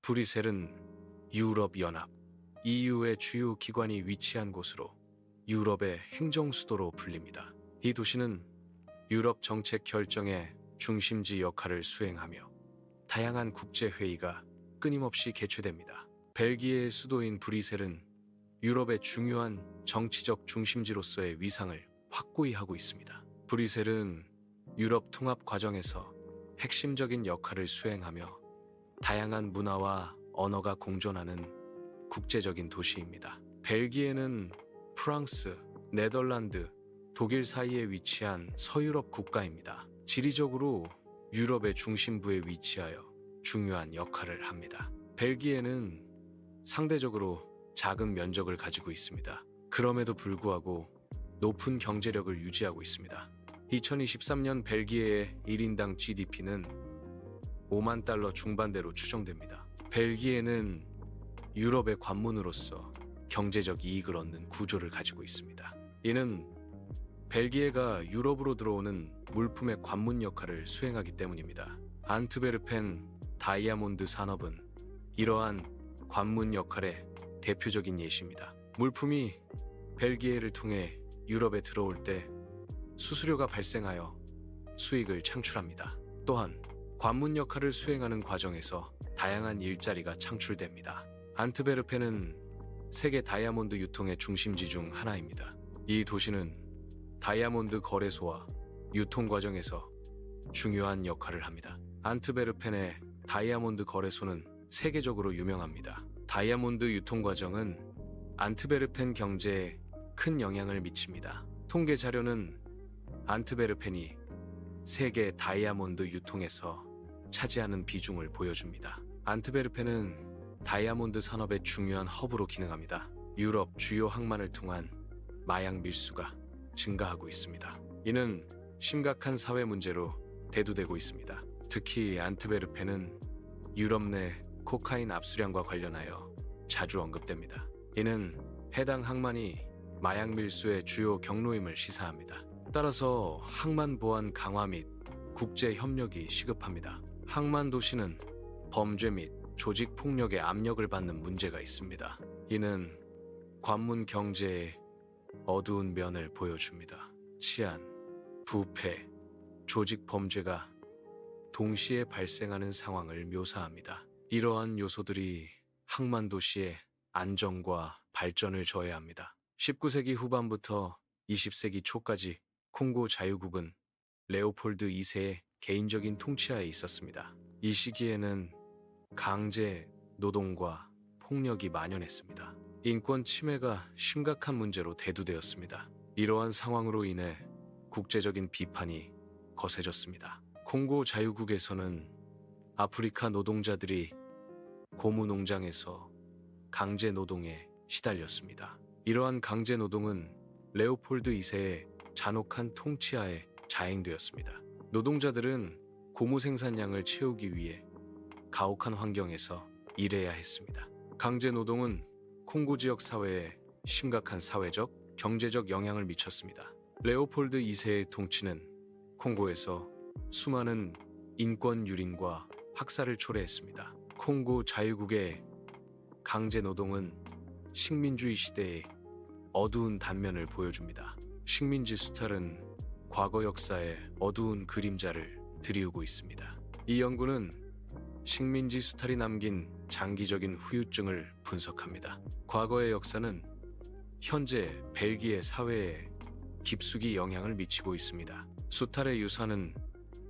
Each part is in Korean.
브뤼셀은 유럽연합 EU의 주요 기관이 위치한 곳으로 유럽의 행정수도로 불립니다. 이 도시는 유럽 정책 결정의 중심지 역할을 수행하며 다양한 국제회의가 끊임없이 개최됩니다. 벨기에의 수도인 브뤼셀은 유럽의 중요한 정치적 중심지로서의 위상을 확고히 하고 있습니다. 브뤼셀은 유럽 통합 과정에서 핵심적인 역할을 수행하며 다양한 문화와 언어가 공존하는 국제적인 도시입니다. 벨기에는 프랑스, 네덜란드, 독일 사이에 위치한 서유럽 국가입니다. 지리적으로 유럽의 중심부에 위치하여 중요한 역할을 합니다. 벨기에는 상대적으로 작은 면적을 가지고 있습니다. 그럼에도 불구하고 높은 경제력을 유지하고 있습니다. 2023년 벨기에의 1인당 GDP는 5만 달러 중반대로 추정됩니다. 벨기에는 유럽의 관문으로서 경제적 이익을 얻는 구조를 가지고 있습니다. 이는 벨기에가 유럽으로 들어오는 물품의 관문 역할을 수행하기 때문입니다. 안트베르펜 다이아몬드 산업은 이러한 관문 역할의 대표적인 예시입니다. 물품이 벨기에를 통해 유럽에 들어올 때 수수료가 발생하여 수익을 창출합니다. 또한 관문 역할을 수행하는 과정에서 다양한 일자리가 창출됩니다. 안트베르펜은 세계 다이아몬드 유통의 중심지 중 하나입니다. 이 도시는 다이아몬드 거래소와 유통 과정에서 중요한 역할을 합니다. 안트베르펜의 다이아몬드 거래소는 세계적으로 유명합니다. 다이아몬드 유통 과정은 안트베르펜 경제에 큰 영향을 미칩니다. 통계 자료는 안트베르펜이 세계 다이아몬드 유통에서 차지하는 비중을 보여줍니다. 안트베르펜은 다이아몬드 산업의 중요한 허브로 기능합니다. 유럽 주요 항만을 통한 마약 밀수가 증가하고 있습니다. 이는 심각한 사회 문제로 대두되고 있습니다. 특히 안트베르펜은 유럽 내 코카인 압수량과 관련하여 자주 언급됩니다. 이는 해당 항만이 마약 밀수의 주요 경로임을 시사합니다. 따라서 항만 보안 강화 및 국제 협력이 시급합니다. 항만 도시는 범죄 및 조직 폭력의 압력을 받는 문제가 있습니다. 이는 관문 경제의 어두운 면을 보여줍니다. 치안, 부패, 조직 범죄가 동시에 발생하는 상황을 묘사합니다. 이러한 요소들이 항만 도시의 안정과 발전을 저해합니다. 19세기 후반부터 20세기 초까지 콩고 자유국은 레오폴드 2세의 개인적인 통치하에 있었습니다. 이 시기에는 강제 노동과 폭력이 만연했습니다. 인권 침해가 심각한 문제로 대두되었습니다. 이러한 상황으로 인해 국제적인 비판이 거세졌습니다. 콩고 자유국에서는 아프리카 노동자들이 고무 농장에서 강제 노동에 시달렸습니다. 이러한 강제 노동은 레오폴드 2세의 잔혹한 통치하에 자행되었습니다. 노동자들은 고무 생산량을 채우기 위해 가혹한 환경에서 일해야 했습니다. 강제 노동은 콩고 지역 사회에 심각한 사회적, 경제적 영향을 미쳤습니다. 레오폴드 2세의 통치는 콩고에서 수많은 인권 유린과 학살을 초래했습니다. 콩고 자유국의 강제 노동은 식민주의 시대의 어두운 단면을 보여줍니다. 식민지 수탈은 과거 역사의 어두운 그림자를 드리우고 있습니다. 이 연구는 식민지 수탈이 남긴 장기적인 후유증을 분석합니다. 과거의 역사는 현재 벨기에 사회에 깊숙이 영향을 미치고 있습니다. 수탈의 유산은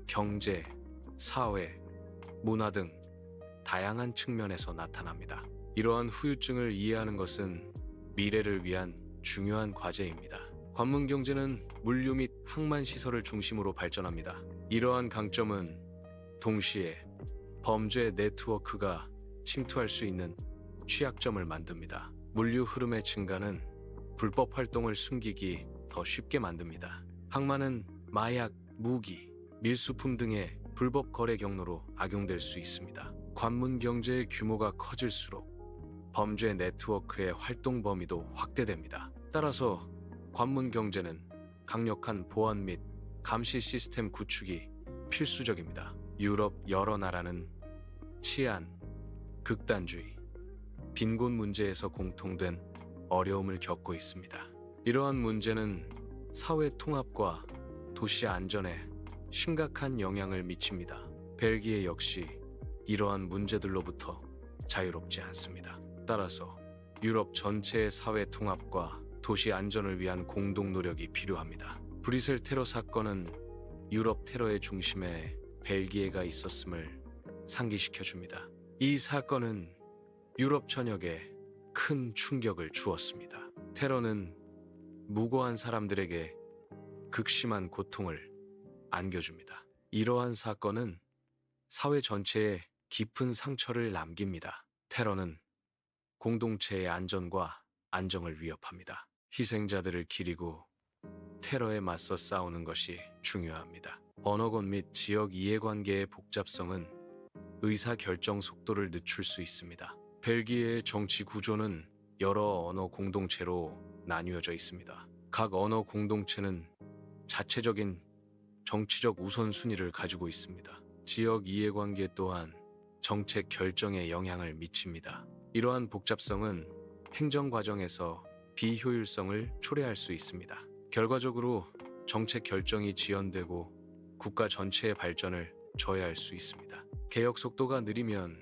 경제, 사회, 문화 등 다양한 측면에서 나타납니다. 이러한 후유증을 이해하는 것은 미래를 위한 중요한 과제입니다. 관문 경제는 물류 및 항만 시설을 중심으로 발전합니다. 이러한 강점은 동시에 범죄 네트워크가 침투할 수 있는 취약점을 만듭니다. 물류 흐름의 증가는 불법 활동을 숨기기 더 쉽게 만듭니다. 항만은 마약, 무기, 밀수품 등의 불법 거래 경로로 악용될 수 있습니다. 관문 경제의 규모가 커질수록 범죄 네트워크의 활동 범위도 확대됩니다. 따라서 관문 경제는 강력한 보안 및 감시 시스템 구축이 필수적입니다. 유럽 여러 나라는 치안, 극단주의, 빈곤 문제에서 공통된 어려움을 겪고 있습니다. 이러한 문제는 사회 통합과 도시 안전에 심각한 영향을 미칩니다. 벨기에 역시 이러한 문제들로부터 자유롭지 않습니다. 따라서 유럽 전체의 사회 통합과 도시 안전을 위한 공동 노력이 필요합니다. 브뤼셀 테러 사건은 유럽 테러의 중심에 벨기에가 있었음을 상기시켜 줍니다. 이 사건은 유럽 전역에 큰 충격을 주었습니다. 테러는 무고한 사람들에게 극심한 고통을 안겨줍니다. 이러한 사건은 사회 전체에 깊은 상처를 남깁니다. 테러는 공동체의 안전과 안정을 위협합니다. 희생자들을 기리고 테러에 맞서 싸우는 것이 중요합니다. 언어권 및 지역 이해관계의 복잡성은 의사결정 속도를 늦출 수 있습니다. 벨기에의 정치 구조는 여러 언어 공동체로 나뉘어져 있습니다. 각 언어 공동체는 자체적인 정치적 우선순위를 가지고 있습니다. 지역 이해관계 또한 정책 결정에 영향을 미칩니다. 이러한 복잡성은 행정 과정에서 비효율성을 초래할 수 있습니다. 결과적으로 정책 결정이 지연되고 국가 전체의 발전을 저해할 수 있습니다. 개혁 속도가 느리면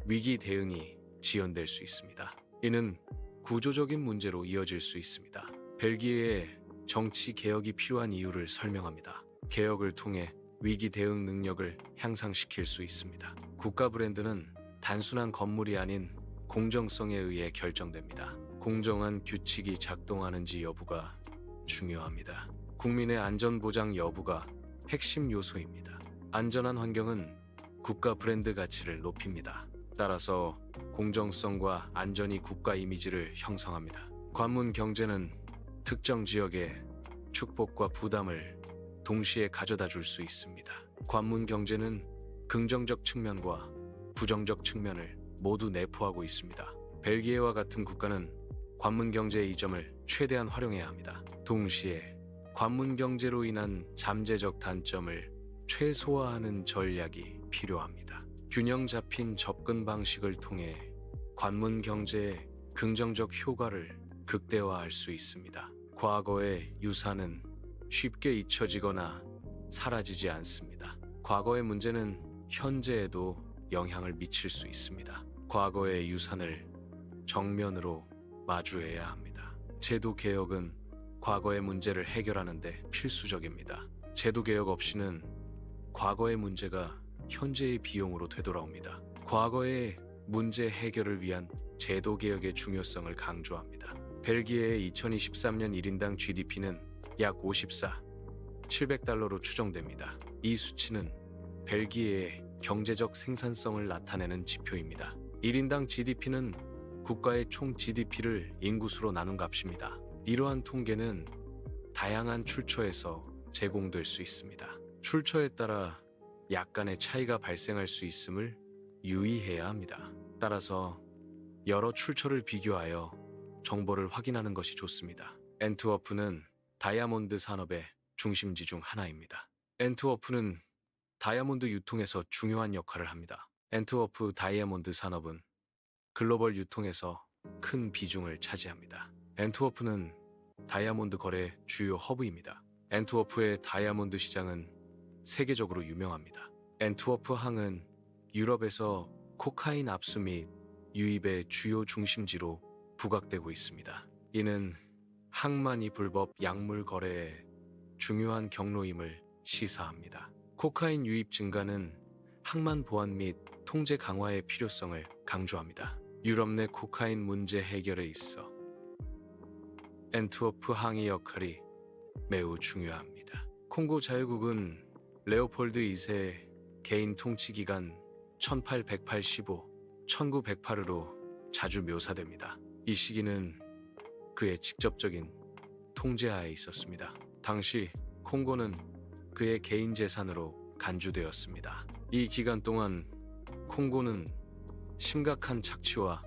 위기 대응이 지연될 수 있습니다. 이는 구조적인 문제로 이어질 수 있습니다. 벨기에에 정치 개혁이 필요한 이유를 설명합니다. 개혁을 통해 위기 대응 능력을 향상시킬 수 있습니다. 국가 브랜드는 단순한 건물이 아닌 공정성에 의해 결정됩니다. 공정한 규칙이 작동하는지 여부가 중요합니다. 국민의 안전보장 여부가 핵심 요소입니다. 안전한 환경은 국가 브랜드 가치를 높입니다. 따라서 공정성과 안전이 국가 이미지를 형성합니다. 관문 경제는 특정 지역의 축복과 부담을 동시에 가져다 줄 수 있습니다. 관문 경제는 긍정적 측면과 부정적 측면을 모두 내포하고 있습니다. 벨기에와 같은 국가는 관문 경제의 이점을 최대한 활용해야 합니다. 동시에 관문 경제로 인한 잠재적 단점을 최소화하는 전략이 필요합니다. 균형 잡힌 접근 방식을 통해 관문 경제의 긍정적 효과를 극대화할 수 있습니다. 과거의 유산은 쉽게 잊혀지거나 사라지지 않습니다. 과거의 문제는 현재에도 영향을 미칠 수 있습니다. 과거의 유산을 정면으로 마주해야 합니다. 제도 개혁은 과거의 문제를 해결하는 데 필수적입니다. 제도 개혁 없이는 과거의 문제가 현재의 비용으로 되돌아옵니다. 과거의 문제 해결을 위한 제도 개혁의 중요성을 강조합니다. 벨기에의 2023년 1인당 GDP는 약 700달러로 추정됩니다. 이 수치는 벨기에의 경제적 생산성을 나타내는 지표입니다. 1인당 GDP는 국가의 총 GDP를 인구수로 나눈 값입니다. 이러한 통계는 다양한 출처에서 제공될 수 있습니다. 출처에 따라 약간의 차이가 발생할 수 있음을 유의해야 합니다. 따라서 여러 출처를 비교하여 정보를 확인하는 것이 좋습니다. 앤트워프는 다이아몬드 산업의 중심지 중 하나입니다. 앤트워프는 다이아몬드 유통에서 중요한 역할을 합니다. 앤트워프 다이아몬드 산업은 글로벌 유통에서 큰 비중을 차지합니다. 앤트워프는 다이아몬드 거래 주요 허브입니다. 앤트워프의 다이아몬드 시장은 세계적으로 유명합니다. 앤트워프 항은 유럽에서 코카인 압수 및 유입의 주요 중심지로 부각되고 있습니다. 이는 항만이 불법 약물 거래의 중요한 경로임을 시사합니다. 코카인 유입 증가는 항만 보안 및 통제 강화의 필요성을 강조합니다. 유럽 내 코카인 문제 해결에 있어 앤트워프 항의 역할이 매우 중요합니다. 콩고 자유국은 레오폴드 2세 개인 통치 기간 1885-1908으로 자주 묘사됩니다. 이 시기는 그의 직접적인 통제하에 있었습니다. 당시 콩고는 그의 개인 재산으로 간주되었습니다. 이 기간 동안 콩고는 심각한 착취와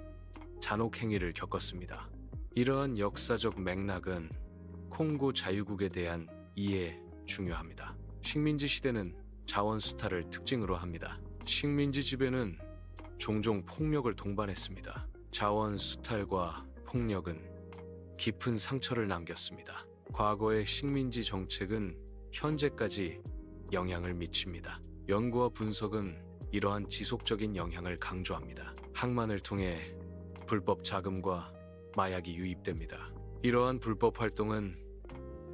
잔혹 행위를 겪었습니다. 이러한 역사적 맥락은 콩고 자유국에 대한 이해에 중요합니다. 식민지 시대는 자원 수탈을 특징으로 합니다. 식민지 지배는 종종 폭력을 동반했습니다. 자원 수탈과 폭력은 깊은 상처를 남겼습니다. 과거의 식민지 정책은 현재까지 영향을 미칩니다. 연구와 분석은 이러한 지속적인 영향을 강조합니다. 항만을 통해 불법 자금과 마약이 유입됩니다. 이러한 불법 활동은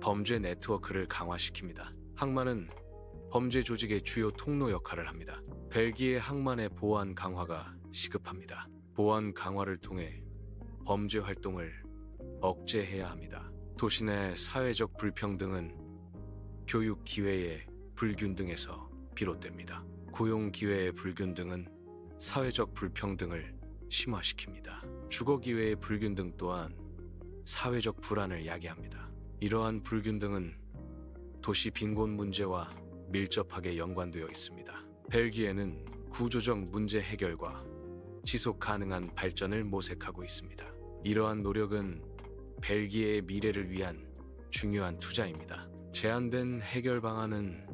범죄 네트워크를 강화시킵니다. 항만은 범죄 조직의 주요 통로 역할을 합니다. 벨기에 항만의 보안 강화가 시급합니다. 보안 강화를 통해 범죄 활동을 억제해야 합니다. 도시 내 사회적 불평등은 교육 기회의 불균등에서 비롯됩니다. 고용 기회의 불균등은 사회적 불평등을 심화시킵니다. 주거 기회의 불균등 또한 사회적 불안을 야기합니다. 이러한 불균등은 도시 빈곤 문제와 밀접하게 연관되어 있습니다. 벨기에는 구조적 문제 해결과 지속 가능한 발전을 모색하고 있습니다. 이러한 노력은 벨기에의 미래를 위한 중요한 투자입니다. 제안된 해결 방안은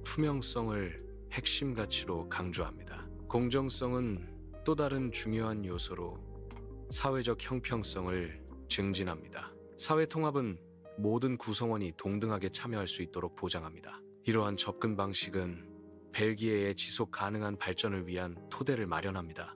투명성을 핵심 가치로 강조합니다. 공정성은 또 다른 중요한 요소로 사회적 형평성을 증진합니다. 사회 통합은 모든 구성원이 동등하게 참여할 수 있도록 보장합니다. 이러한 접근 방식은 벨기에의 지속 가능한 발전을 위한 토대를 마련합니다.